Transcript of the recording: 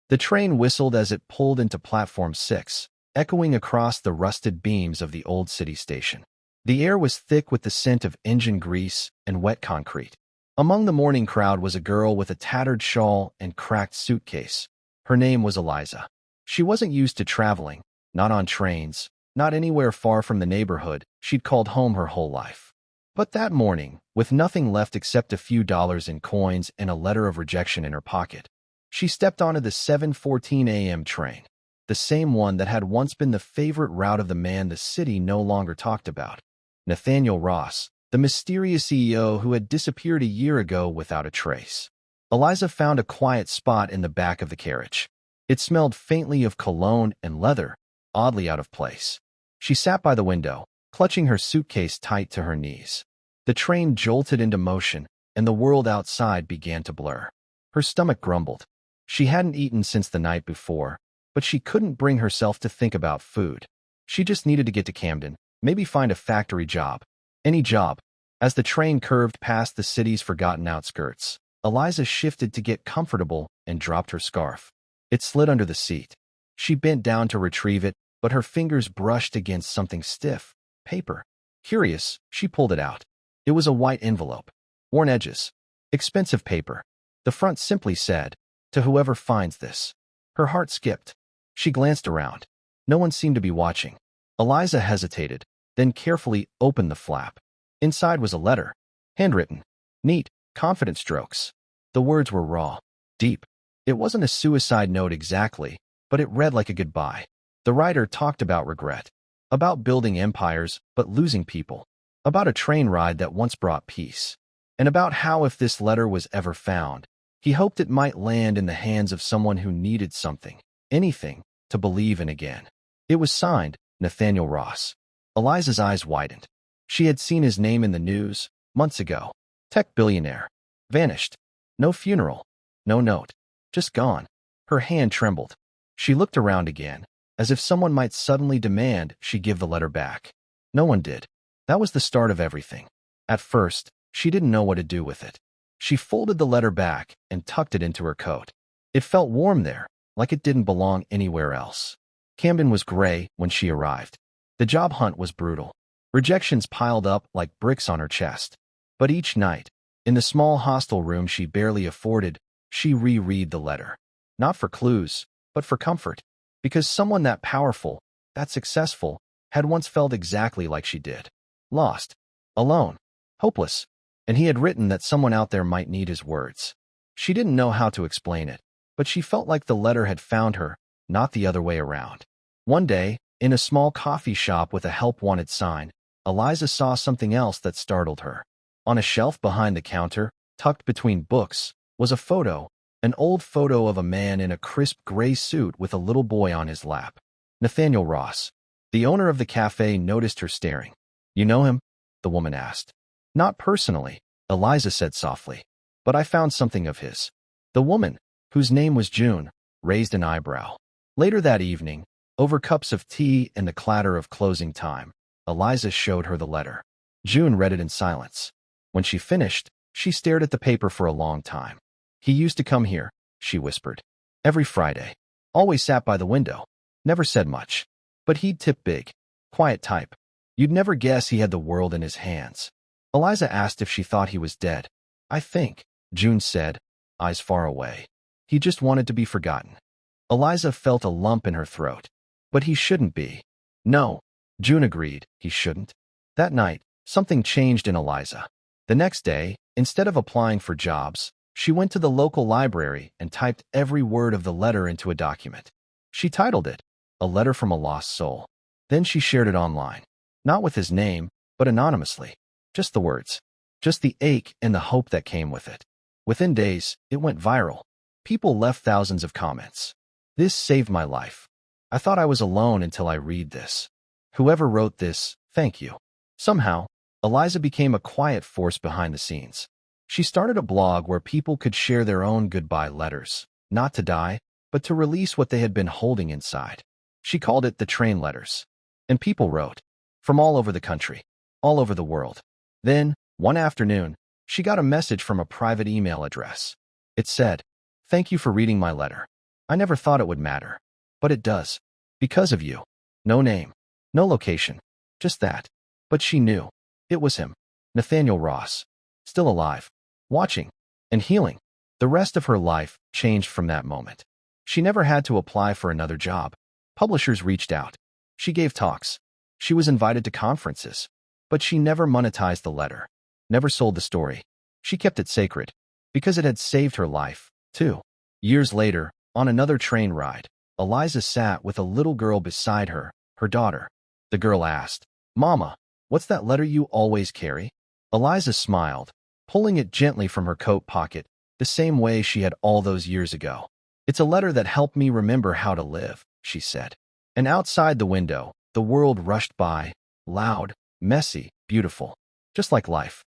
The train whistled as it pulled into Platform 6, echoing across the rusted beams of the old city station. The air was thick with the scent of engine grease and wet concrete. Among the morning crowd was a girl with a tattered shawl and cracked suitcase. Her name was Eliza. She wasn't used to traveling, not on trains, not anywhere far from the neighborhood she'd called home her whole life. But that morning, with nothing left except a few dollars in coins and a letter of rejection in her pocket, she stepped onto the 7:14 a.m. train, the same one that had once been the favorite route of the man the city no longer talked about, Nathaniel Ross, the mysterious CEO who had disappeared a year ago without a trace. Eliza found a quiet spot in the back of the carriage. It smelled faintly of cologne and leather, oddly out of place. She sat by the window, clutching her suitcase tight to her knees. The train jolted into motion, and the world outside began to blur. Her stomach grumbled. She hadn't eaten since the night before, but she couldn't bring herself to think about food. She just needed to get to Camden, maybe find a factory job. Any job. As the train curved past the city's forgotten outskirts, Eliza shifted to get comfortable and dropped her scarf. It slid under the seat. She bent down to retrieve it, but her fingers brushed against something stiff. Paper. Curious, she pulled it out. It was a white envelope. Worn edges. Expensive paper. The front simply said, "To whoever finds this." Her heart skipped. She glanced around. No one seemed to be watching. Eliza hesitated, then carefully opened the flap. Inside was a letter. Handwritten. Neat, confident strokes. The words were raw. Deep. It wasn't a suicide note exactly, but it read like a goodbye. The writer talked about regret. About building empires, but losing people. About a train ride that once brought peace. And about how if this letter was ever found, he hoped it might land in the hands of someone who needed something, anything, to believe in again. It was signed, Nathaniel Ross. Eliza's eyes widened. She had seen his name in the news, months ago. Tech billionaire. Vanished. No funeral. No note. Just gone. Her hand trembled. She looked around again, as if someone might suddenly demand she give the letter back. No one did. That was the start of everything. At first, she didn't know what to do with it. She folded the letter back and tucked it into her coat. It felt warm there, like it didn't belong anywhere else. Camden was gray when she arrived. The job hunt was brutal. Rejections piled up like bricks on her chest. But each night, in the small hostel room she barely afforded, she reread the letter. Not for clues, but for comfort. Because someone that powerful, that successful, had once felt exactly like she did. Lost. Alone. Hopeless. And he had written that someone out there might need his words. She didn't know how to explain it, but she felt like the letter had found her, not the other way around. One day, in a small coffee shop with a help wanted sign, Eliza saw something else that startled her. On a shelf behind the counter, tucked between books, was a photo, an old photo of a man in a crisp gray suit with a little boy on his lap. Nathaniel Ross. The owner of the cafe noticed her staring. "You know him?" the woman asked. "Not personally," Eliza said softly, "but I found something of his." The woman, whose name was June, raised an eyebrow. Later that evening, over cups of tea and the clatter of closing time, Eliza showed her the letter. June read it in silence. When she finished, she stared at the paper for a long time. "He used to come here," she whispered. "Every Friday. Always sat by the window. Never said much. But he'd tip big. Quiet type. You'd never guess he had the world in his hands." Eliza asked if she thought he was dead. "I think," June said, eyes far away. "He just wanted to be forgotten." Eliza felt a lump in her throat. "But he shouldn't be." "No," June agreed, "he shouldn't." That night, something changed in Eliza. The next day, instead of applying for jobs, she went to the local library and typed every word of the letter into a document. She titled it, "A Letter from a Lost Soul." Then she shared it online. Not with his name, but anonymously. Just the words. Just the ache and the hope that came with it. Within days, it went viral. People left thousands of comments. "This saved my life. I thought I was alone until I read this. Whoever wrote this, thank you." Somehow, Eliza became a quiet force behind the scenes. She started a blog where people could share their own goodbye letters, not to die, but to release what they had been holding inside. She called it the Train Letters. And people wrote. From all over the country. All over the world. Then, one afternoon, she got a message from a private email address. It said, "Thank you for reading my letter. I never thought it would matter. But it does. Because of you. No name. No location. Just that. But she knew. It was him. Nathaniel Ross. Still alive. Watching. And healing. The rest of her life changed from that moment. She never had to apply for another job. Publishers reached out. She gave talks. She was invited to conferences. But she never monetized the letter. Never sold the story. She kept it sacred. Because it had saved her life, too. Years later, on another train ride, Eliza sat with a little girl beside her, her daughter. The girl asked, "Mama, what's that letter you always carry?" Eliza smiled, pulling it gently from her coat pocket, the same way she had all those years ago. "It's a letter that helped me remember how to live," she said. And outside the window, the world rushed by, loud, messy, beautiful, just like life.